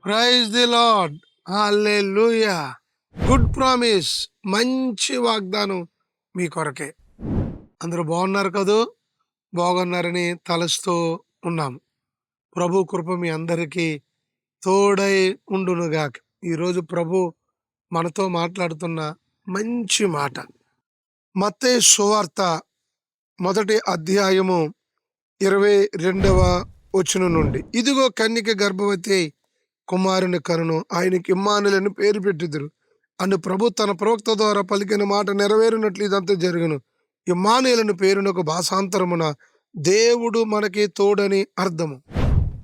Praise the lord. Hallelujah. Good promise. మంచి వాగ్దానం మీ కొరకే. అందరూ బాగున్నారు కదూ? బాగున్నారని తలస్తూ ఉన్నాం. ప్రభు కృప మీ అందరికీ తోడై ఉండునుగాక. ఈరోజు ప్రభు మనతో మాట్లాడుతున్న మంచి మాట మత్తయి సువార్త 1వ అధ్యాయము 22వ వచనం నుండి. ఇదిగో కన్యక గర్భవతి కుమారుని కనును, ఆయనకి ఇమ్మానుయేలు పేరు పెట్టిదురు అని ప్రభు తన ప్రవక్త ద్వారా పలికిన మాట నెరవేరినట్లు ఇదంతా జరుగును. ఇమ్మానుయేలు పేరునకు భాషాంతరమున దేవుడు మనకి తోడని అర్థము.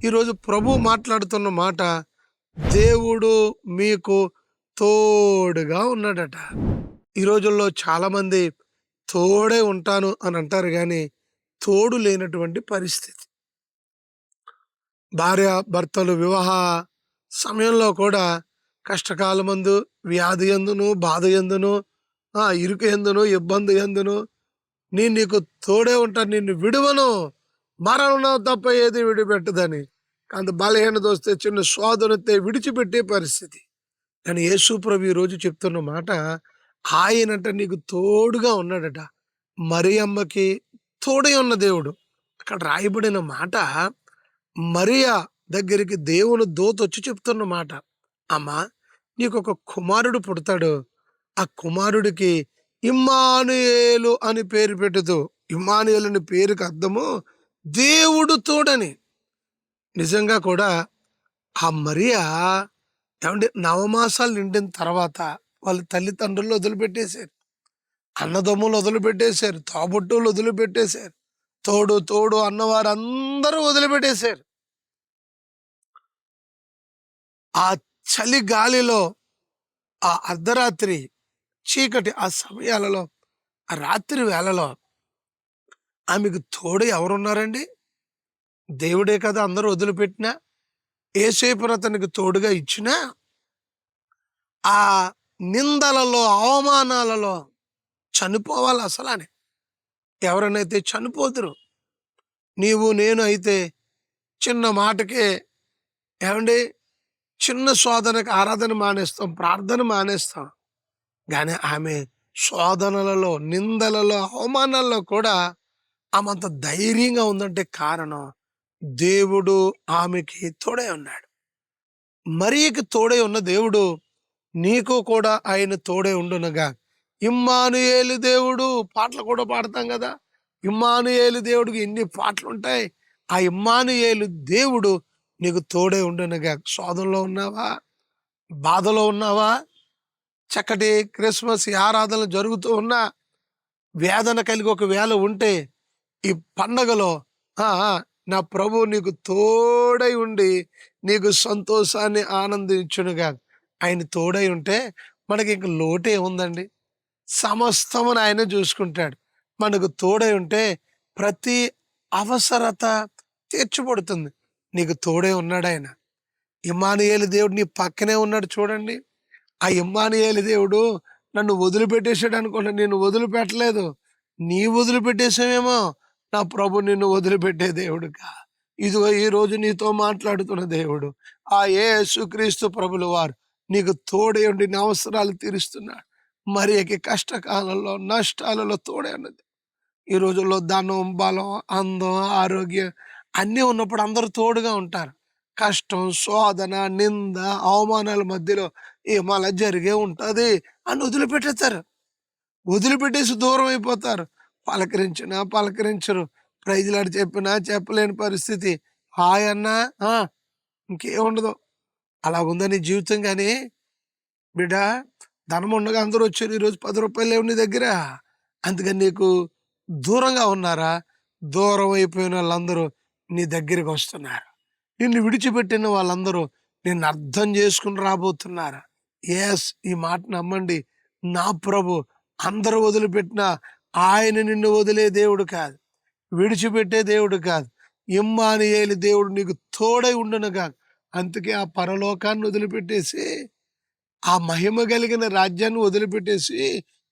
ఈరోజు ప్రభు మాట్లాడుతున్న మాట, దేవుడు మీకు తోడుగా ఉన్నాడట. ఈ రోజుల్లో చాలా మంది తోడే ఉంటాను అని అంటారు, కానీ తోడు లేనటువంటి పరిస్థితి. భార్య భర్తలు వివాహ సమయంలో కూడా కష్టకాలమందు, వ్యాధి ఎందును, బాధ ఎందును, ఇరుకు ఎందును, ఇబ్బంది ఎందును నేను నీకు తోడే ఉంటాను, నిన్ను విడువను, మరణం తప్ప ఏది విడిపెట్టదని. అంత బలహీనత వస్తే, చిన్న శోధనతే విడిచిపెట్టే పరిస్థితి. కానీ యేసు ప్రభు ఈరోజు చెప్తున్న మాట, ఆయనంట నీకు తోడుగా ఉన్నాడట. మరియమ్మకి తోడై ఉన్న దేవుడు. అక్కడ రాయబడిన మాట, మరియా దగ్గరికి దేవుని దూత వచ్చి చెప్తున్న మాట, అమ్మా నీకు ఒక కుమారుడు పుడతాడు, ఆ కుమారుడికి ఇమ్మానుయేలు అని పేరు పెట్టుదు. ఇమ్మానుయేలు అని పేరుకి అర్థము దేవుడు తోడని. నిజంగా కూడా ఆ మరియా నవమాసాలు నిండిన తర్వాత వాళ్ళ తల్లిదండ్రులు వదిలిపెట్టేశారు, అన్నదమ్ములు వదిలిపెట్టేశారు, తోబుట్టువులు వదిలిపెట్టేశారు, తోడు తోడు అన్నవారు అందరూ వదిలిపెట్టేశారు. ఆ చలి గాలిలో, ఆ అర్ధరాత్రి చీకటి ఆ సమయాలలో, ఆ రాత్రి వేళలో ఆమెకు తోడు ఎవరున్నారండి? దేవుడే కదా అందరూ వదిలిపెట్టినా, యేసేపును అతనికి తోడుగా ఇచ్చినా, ఆ నిందలలో అవమానాలలో చనిపోవాలి అసలని. ఎవరైనైతే చనిపోతురు. నీవు నేను అయితే చిన్న మాటకే చిన్న శోధనకు ఆరాధన మానేస్తాం, ప్రార్థన మానేస్తాం. కానీ ఆమె శోధనలలో, నిందలలో, అవమానాల్లో కూడా ఆమె అంత ధైర్యంగా ఉందంటే కారణం దేవుడు ఆమెకి తోడై ఉన్నాడు. మరియకి తోడై ఉన్న దేవుడు నీకు కూడా ఆయన తోడై ఉండునుగా. ఇమ్మానుయేలు దేవుడు, పాటలు కూడా పాడతాం కదా. ఇమ్మానుయేలు దేవుడికి ఎన్ని పాటలు ఉంటాయి. ఆ ఇమ్మానుయేలు దేవుడు నీకు తోడే ఉండునుగా. శోధనలో ఉన్నావా? బాధలో ఉన్నావా? చక్కటి క్రిస్మస్ ఆరాధనలు జరుగుతూ ఉన్నా వేదన కలిగి ఒక వేళ ఉంటే, ఈ పండగలో నా ప్రభు నీకు తోడై ఉండి నీకు సంతోషాన్ని ఆనందించునుగా. ఆయన తోడై ఉంటే మనకి ఇంక లోటే ఉందండి. సమస్తమును ఆయన చూసుకుంటాడు. మనకు తోడై ఉంటే ప్రతి అవసరత తీర్చబడుతుంది. నీకు తోడే ఉన్నాడు ఆయన. ఇమ్మానుయేలు దేవుడు నీ పక్కనే ఉన్నాడు చూడండి. ఆ ఇమ్మానుయేలు దేవుడు నన్ను వదిలిపెట్టేశాడు అనుకున్నా, నేను వదిలిపెట్టలేదు. నీ వదిలిపెట్టేసావేమో, నా ప్రభు నిన్ను వదిలిపెట్టే దేవుడుగా. ఇదిగో ఈ రోజు నీతో మాట్లాడుతున్న దేవుడు, ఆ యేసుక్రీస్తు ప్రభుల వారు నీకు తోడే ఉండి నీ అవసరాలు తీరుస్తున్నాడు. మరియకి కష్టకాలంలో, నష్టాలలో తోడే ఉన్నది. ఈ రోజుల్లో ధనం, బలం, అందం, ఆరోగ్యం అన్నీ ఉన్నప్పుడు అందరూ తోడుగా ఉంటారు. కష్టం, శోధన, నింద, అవమానాల మధ్యలో ఏమలా జరిగే ఉంటుంది అని వదిలిపెట్టేస్తారు. వదిలిపెట్టేసి దూరం అయిపోతారు. పలకరించినా పలకరించరు, ప్రైజ్లాడు చెప్పినా చెప్పలేని పరిస్థితి. హాయ్ అన్నా ఇంకేముండదు. అలాగుందా నీ జీవితం? కానీ బిడ్డ, ధనం ఉండగా అందరూ వచ్చారు, ఈరోజు 10 రూపాయలు లేవు నీ దగ్గర. అందుకని నీకు దూరంగా ఉన్నారా? దూరం అయిపోయిన వాళ్ళందరూ నీ దగ్గరికి వస్తున్నారు. నిన్ను విడిచిపెట్టిన వాళ్ళందరూ నిన్ను అర్థం చేసుకుని రాబోతున్నారా? ఈ మాట నమ్మండి. నా ప్రభు అందరూ వదిలిపెట్టినా ఆయన నిన్ను వదిలే దేవుడు కాదు, విడిచిపెట్టే దేవుడు కాదు. ఇమ్మానుయేలు దేవుడు నీకు తోడై ఉండునుగా. అందుకే ఆ పరలోకాన్ని వదిలిపెట్టేసి, ఆ మహిమ కలిగిన రాజ్యాన్ని వదిలిపెట్టేసి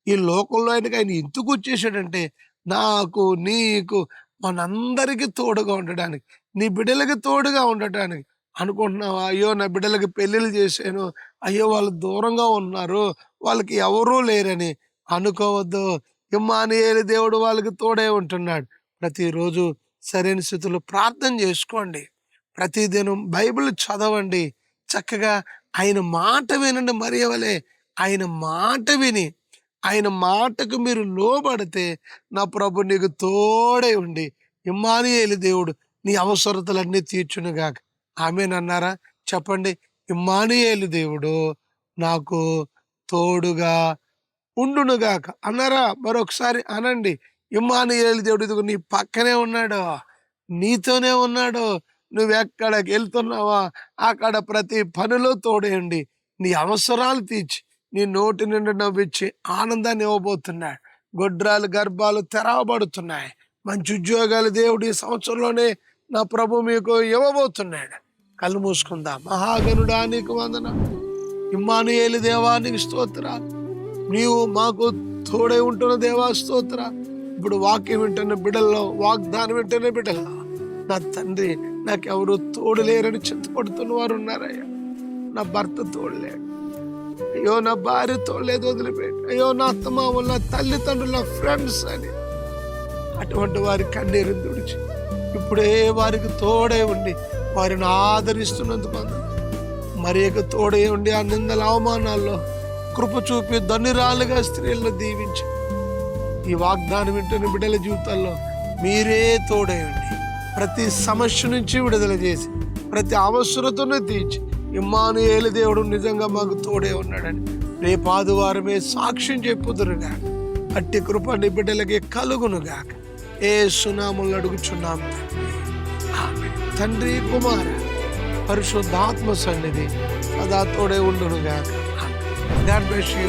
ఈ లోకంలో ఆయన ఎందుకు వచ్చేసాడంటే, నాకు, నీకు, మనందరికీ తోడుగా ఉండడానికి, నీ బిడ్డలకి తోడుగా ఉండటానికి. అనుకుంటున్నావా? అయ్యో నా బిడ్డలకి పెళ్ళిళ్ళు చేశాను, అయ్యో వాళ్ళు దూరంగా ఉన్నారు, వాళ్ళకి ఎవరూ లేరని అనుకోవద్దు. ఇమ్మానుయేలు దేవుడు వాళ్ళకి తోడే ఉంటున్నాడు. ప్రతిరోజు సరైన స్థితిలో ప్రార్థన చేసుకోండి, ప్రతిదినం బైబిల్ చదవండి, చక్కగా ఆయన మాట వినండి. మరియవలే ఆయన మాట విని ఆయన మాటకు మీరు లోబడితే నా ప్రభు నీకు తోడై ఉండి ఇమ్మానుయేలు దేవుడు నీ అవసరతలన్నీ తీర్చునుగాక. ఆమేనన్నారా? చెప్పండి. ఇమ్మానుయేలు దేవుడు నాకు తోడుగా ఉండునుగాక అన్నారా? మరొకసారి అనండి. ఇమ్మానుయేలు దేవుడు ఇదిగో నీ పక్కనే ఉన్నాడు, నీతోనే ఉన్నాడు. నువ్వెక్కడికి వెళ్తున్నావా అక్కడ ప్రతి పనిలో తోడేయండి, నీ అవసరాలు తీర్చి నీ నోటి నిండా నవ్విచ్చి ఆనందాన్ని ఇవ్వబోతున్నాడు. గొడ్రాలు గర్భాలు తెరవబడుతున్నాయి. మంచి ఉద్యోగాలు దేవుడు ఈ సంవత్సరంలోనే నా ప్రభు మీకు ఇవ్వబోతున్నాడు. కళ్ళు మూసుకుందాం. మహాగణుడా నీకు వందనాలు. ఇమ్మానుయేలు దేవా నీకు స్తోత్రాలు. నీవు మాకు తోడై ఉంటున్న దేవా స్తోత్రాలు. ఇప్పుడు వాక్యం వింటున్న బిడ్డల్లో, వాగ్దానం వింటున్న బిడ్డల్లో నా తండ్రి నాకెవరు తోడు లేరని చింతపడుతున్న వారు ఉన్నారయ్యా. నా భర్త తోడలేడు, అయ్యో నా భార్య తోడలేదు, వదిలిపెట్టు, అయ్యో నా అత్తమామలు, నా తల్లిదండ్రుల ఫ్రెండ్స్ అని అటువంటి వారి కన్నీరు తుడిచి ఇప్పుడే వారికి తోడే ఉండి వారిని ఆదరిస్తున్నందుకు మరియకు తోడే ఉండి ఆ నిందల అవమానాల్లో కృప చూపి ధన్యురాలుగా స్త్రీలను దీవించి ఈ వాగ్దానం వింటున్న బిడ్డల జీవితాల్లో మీరే తోడే ఉండి ప్రతి సమస్య నుంచి విడుదల చేసి ప్రతి అవసరతను తీర్చి ఇమ్మానుయేలు దేవుడు నిజంగా మాకు తోడే ఉన్నాడని రేపు ఆదివారమే సాక్ష్యం చెప్పుదురుగా. అట్టి కృప నీ బిడ్డలకి కలుగునుగాక. యేసు నామములో అడుగుచున్నాం తండ్రి, ఆమేన్. తండ్రి, కుమార, పరిశుద్ధాత్మ సన్నిధి సదా తోడే ఉండునుగాక. God bless you.